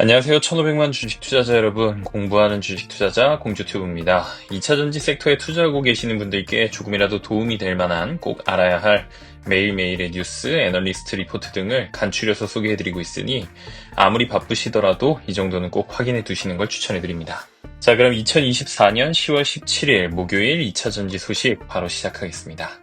안녕하세요. 1500만 주식 투자자 여러분, 공부하는 주식 투자자 공주튜브입니다. 2차전지 섹터에 투자하고 계시는 분들께 조금이라도 도움이 될 만한 꼭 알아야 할 매일매일의 뉴스, 애널리스트 리포트 등을 간추려서 소개해드리고 있으니 아무리 바쁘시더라도 이 정도는 꼭 확인해 두시는 걸 추천해드립니다. 자, 그럼 2024년 10월 17일 목요일 2차전지 소식 바로 시작하겠습니다.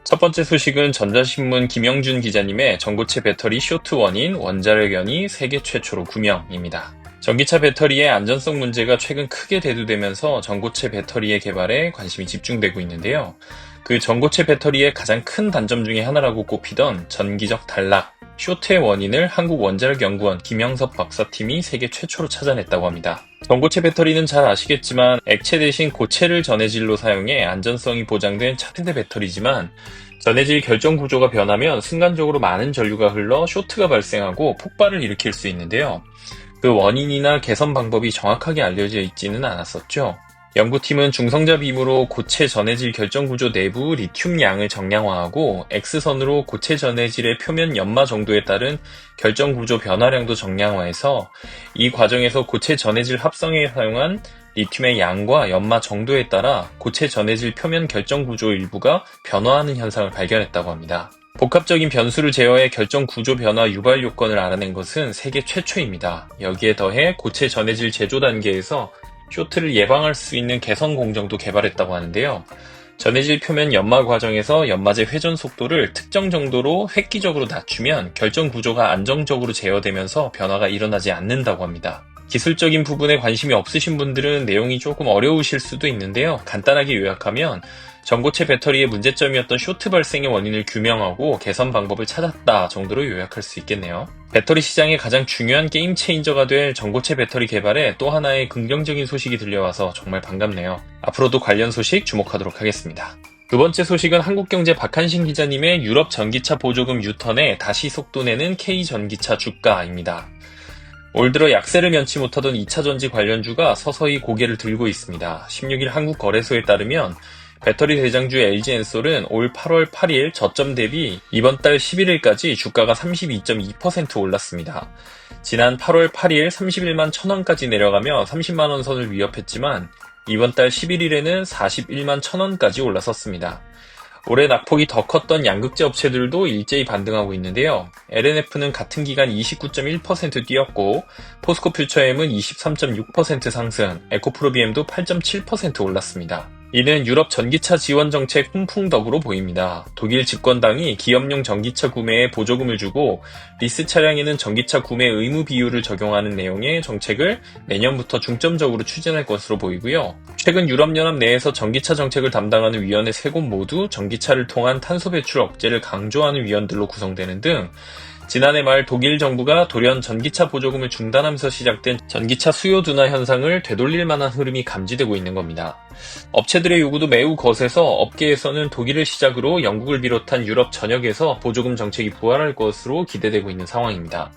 첫 번째 소식은 전자신문 김영준 기자님의 전고체 배터리 쇼트 원인 원자력연이 세계 최초로 구명입니다. 전기차 배터리의 안전성 문제가 최근 크게 대두되면서 전고체 배터리의 개발에 관심이 집중되고 있는데요. 그 전고체 배터리의 가장 큰 단점 중에 하나라고 꼽히던 전기적 단락, 쇼트의 원인을 한국원자력연구원 김영섭 박사팀이 세계 최초로 찾아냈다고 합니다. 전고체 배터리는 잘 아시겠지만 액체 대신 고체를 전해질로 사용해 안전성이 보장된 차세대 배터리지만 전해질 결정 구조가 변하면 순간적으로 많은 전류가 흘러 쇼트가 발생하고 폭발을 일으킬 수 있는데요. 그 원인이나 개선 방법이 정확하게 알려져 있지는 않았었죠. 연구팀은 중성자 빔으로 고체 전해질 결정 구조 내부 리튬 양을 정량화하고 X선으로 고체 전해질의 표면 연마 정도에 따른 결정 구조 변화량도 정량화해서 이 과정에서 고체 전해질 합성에 사용한 리튬의 양과 연마 정도에 따라 고체 전해질 표면 결정 구조 일부가 변화하는 현상을 발견했다고 합니다. 복합적인 변수를 제어해 결정 구조 변화 유발 요건을 알아낸 것은 세계 최초입니다. 여기에 더해 고체 전해질 제조 단계에서 쇼트를 예방할 수 있는 개선 공정도 개발했다고 하는데요. 전해질 표면 연마 과정에서 연마제 회전 속도를 특정 정도로 획기적으로 낮추면 결정 구조가 안정적으로 제어되면서 변화가 일어나지 않는다고 합니다. 기술적인 부분에 관심이 없으신 분들은 내용이 조금 어려우실 수도 있는데요. 간단하게 요약하면 전고체 배터리의 문제점이었던 쇼트 발생의 원인을 규명하고 개선 방법을 찾았다 정도로 요약할 수 있겠네요. 배터리 시장의 가장 중요한 게임 체인저가 될 전고체 배터리 개발에 또 하나의 긍정적인 소식이 들려와서 정말 반갑네요. 앞으로도 관련 소식 주목하도록 하겠습니다. 두 번째 소식은 한국경제 박한신 기자님의 유럽 전기차 보조금 유턴에 다시 속도내는 K전기차 주가입니다. 올 들어 약세를 면치 못하던 2차전지 관련주가 서서히 고개를 들고 있습니다. 16일 한국거래소에 따르면 배터리 대장주 LG엔솔은 올 8월 8일 저점 대비 이번 달 11일까지 주가가 32.2% 올랐습니다. 지난 8월 8일 31만 1000원까지 내려가며 30만원 선을 위협했지만 이번 달 11일에는 41만 1000원까지 올라섰습니다. 올해 낙폭이 더 컸던 양극재 업체들도 일제히 반등하고 있는데요. LNF는 같은 기간 29.1% 뛰었고 포스코 퓨처엠은 23.6% 상승, 에코프로비엠도 8.7% 올랐습니다. 이는 유럽 전기차 지원 정책 훈풍덕으로 보입니다. 독일 집권당이 기업용 전기차 구매에 보조금을 주고 리스 차량에는 전기차 구매 의무 비율을 적용하는 내용의 정책을 내년부터 중점적으로 추진할 것으로 보이고요. 최근 유럽연합 내에서 전기차 정책을 담당하는 위원회 3곳 모두 전기차를 통한 탄소 배출 억제를 강조하는 위원들로 구성되는 등 지난해 말 독일 정부가 돌연 전기차 보조금을 중단하면서 시작된 전기차 수요 둔화 현상을 되돌릴 만한 흐름이 감지되고 있는 겁니다. 업체들의 요구도 매우 거세서 업계에서는 독일을 시작으로 영국을 비롯한 유럽 전역에서 보조금 정책이 부활할 것으로 기대되고 있는 상황입니다.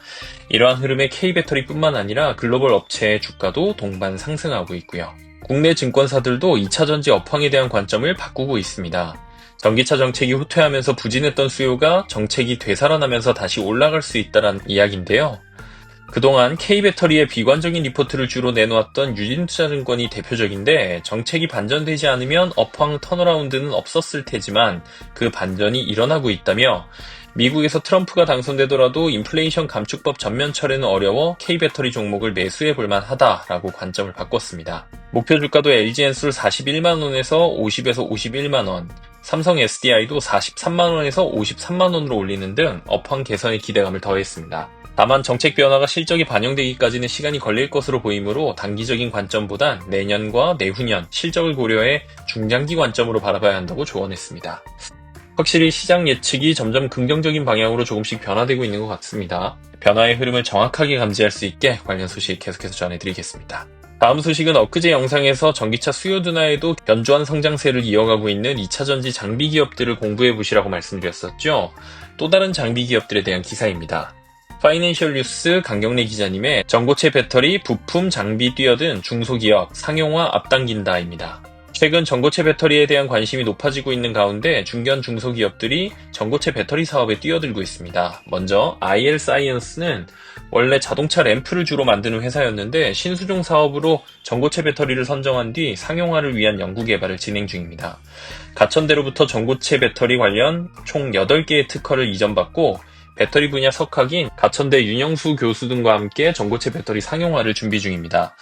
이러한 흐름에 K배터리뿐만 아니라 글로벌 업체의 주가도 동반 상승하고 있고요. 국내 증권사들도 2차전지 업황에 대한 관점을 바꾸고 있습니다. 전기차 정책이 후퇴하면서 부진했던 수요가 정책이 되살아나면서 다시 올라갈 수 있다는 이야기인데요. 그동안 K배터리의 비관적인 리포트를 주로 내놓았던 유진투자증권이 대표적인데 정책이 반전되지 않으면 업황 턴어라운드는 없었을 테지만 그 반전이 일어나고 있다며 미국에서 트럼프가 당선되더라도 인플레이션 감축법 전면 철회는 어려워 K배터리 종목을 매수해 볼만 하다라고 관점을 바꿨습니다. 목표 주가도 LG엔솔 41만원에서 50에서 51만원, 삼성 SDI도 43만원에서 53만원으로 올리는 등 업황 개선에 기대감을 더했습니다. 다만 정책 변화가 실적이 반영되기까지는 시간이 걸릴 것으로 보이므로 단기적인 관점보단 내년과 내후년 실적을 고려해 중장기 관점으로 바라봐야 한다고 조언했습니다. 확실히 시장 예측이 점점 긍정적인 방향으로 조금씩 변화되고 있는 것 같습니다. 변화의 흐름을 정확하게 감지할 수 있게 관련 소식 계속해서 전해드리겠습니다. 다음 소식은 엊그제 영상에서 전기차 수요 둔화에도 견조한 성장세를 이어가고 있는 2차전지 장비 기업들을 공부해보시라고 말씀드렸었죠. 또 다른 장비 기업들에 대한 기사입니다. 파이낸셜 뉴스 강경래 기자님의 전고체 배터리 부품 장비 뛰어든 중소기업 상용화 앞당긴다입니다. 최근 전고체 배터리에 대한 관심이 높아지고 있는 가운데 중견 중소기업들이 전고체 배터리 사업에 뛰어들고 있습니다. 먼저 IL 사이언스는 원래 자동차 램프를 주로 만드는 회사였는데 신수종 사업으로 전고체 배터리를 선정한 뒤 상용화를 위한 연구 개발을 진행 중입니다. 가천대로부터 전고체 배터리 관련 총 8개의 특허를 이전받고 배터리 분야 석학인 가천대 윤영수 교수 등과 함께 전고체 배터리 상용화를 준비 중입니다.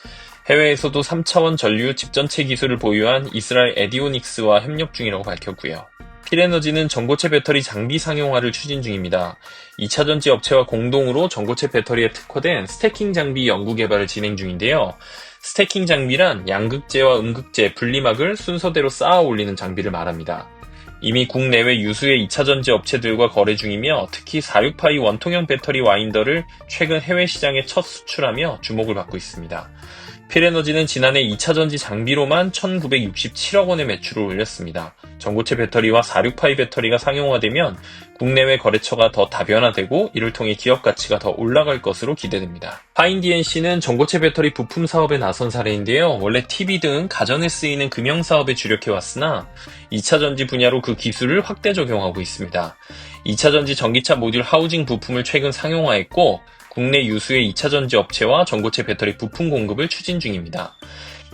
해외에서도 3차원 전류 집전체 기술을 보유한 이스라엘 에디오닉스와 협력 중이라고 밝혔고요. 필에너지는 전고체 배터리 장비 상용화를 추진 중입니다. 2차전지 업체와 공동으로 전고체 배터리에 특화된 스태킹 장비 연구 개발을 진행 중인데요. 스태킹 장비란 양극재와 음극재, 분리막을 순서대로 쌓아 올리는 장비를 말합니다. 이미 국내외 유수의 2차전지 업체들과 거래 중이며 특히 46파이 원통형 배터리 와인더를 최근 해외 시장에 첫 수출하며 주목을 받고 있습니다. 필에너지는 지난해 2차전지 장비로만 1967억 원의 매출을 올렸습니다. 전고체 배터리와 46파이 배터리가 상용화되면 국내외 거래처가 더 다변화되고 이를 통해 기업 가치가 더 올라갈 것으로 기대됩니다. 파인DNC는 전고체 배터리 부품 사업에 나선 사례인데요. 원래 TV 등 가전에 쓰이는 금형 사업에 주력해왔으나 2차전지 분야로 그 기술을 확대 적용하고 있습니다. 2차전지 전기차 모듈 하우징 부품을 최근 상용화했고 국내 유수의 2차전지 업체와 전고체 배터리 부품 공급을 추진 중입니다.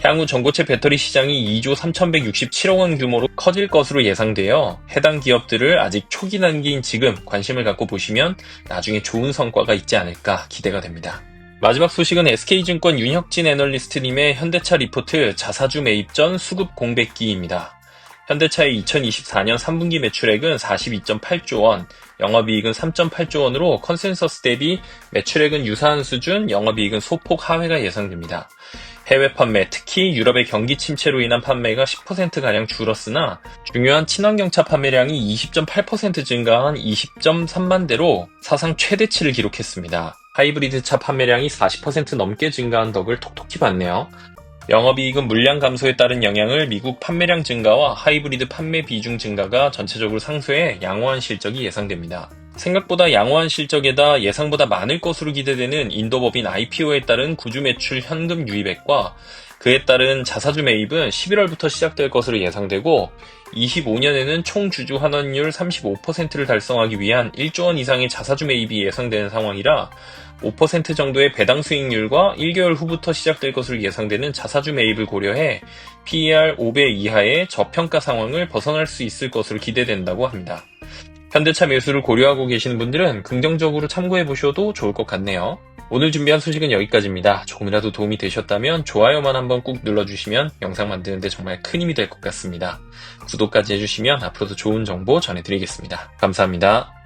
향후 전고체 배터리 시장이 2조 3,167억 원 규모로 커질 것으로 예상되어 해당 기업들을 아직 초기 단계인 지금 관심을 갖고 보시면 나중에 좋은 성과가 있지 않을까 기대가 됩니다. 마지막 소식은 SK증권 윤혁진 애널리스트님의 현대차 리포트 자사주 매입 전 수급 공백기입니다. 현대차의 2024년 3분기 매출액은 42.8조 원, 영업이익은 3.8조 원으로 컨센서스 대비 매출액은 유사한 수준, 영업이익은 소폭 하회가 예상됩니다. 해외 판매, 특히 유럽의 경기 침체로 인한 판매가 10%가량 줄었으나 중요한 친환경차 판매량이 20.8% 증가한 20.3만 대로 사상 최대치를 기록했습니다. 하이브리드차 판매량이 40% 넘게 증가한 덕을 톡톡히 봤네요. 영업이익은 물량 감소에 따른 영향을 미국 판매량 증가와 하이브리드 판매 비중 증가가 전체적으로 상쇄해 양호한 실적이 예상됩니다. 생각보다 양호한 실적에다 예상보다 많을 것으로 기대되는 인도법인 IPO에 따른 구주 매출 현금 유입액과 그에 따른 자사주 매입은 11월부터 시작될 것으로 예상되고 25년에는 총 주주 환원율 35%를 달성하기 위한 1조 원 이상의 자사주 매입이 예상되는 상황이라 5% 정도의 배당 수익률과 1개월 후부터 시작될 것으로 예상되는 자사주 매입을 고려해 PER 5배 이하의 저평가 상황을 벗어날 수 있을 것으로 기대된다고 합니다. 현대차 매수를 고려하고 계시는 분들은 긍정적으로 참고해 보셔도 좋을 것 같네요. 오늘 준비한 소식은 여기까지입니다. 조금이라도 도움이 되셨다면 좋아요만 한번 꾹 눌러주시면 영상 만드는데 정말 큰 힘이 될 것 같습니다. 구독까지 해주시면 앞으로도 좋은 정보 전해드리겠습니다. 감사합니다.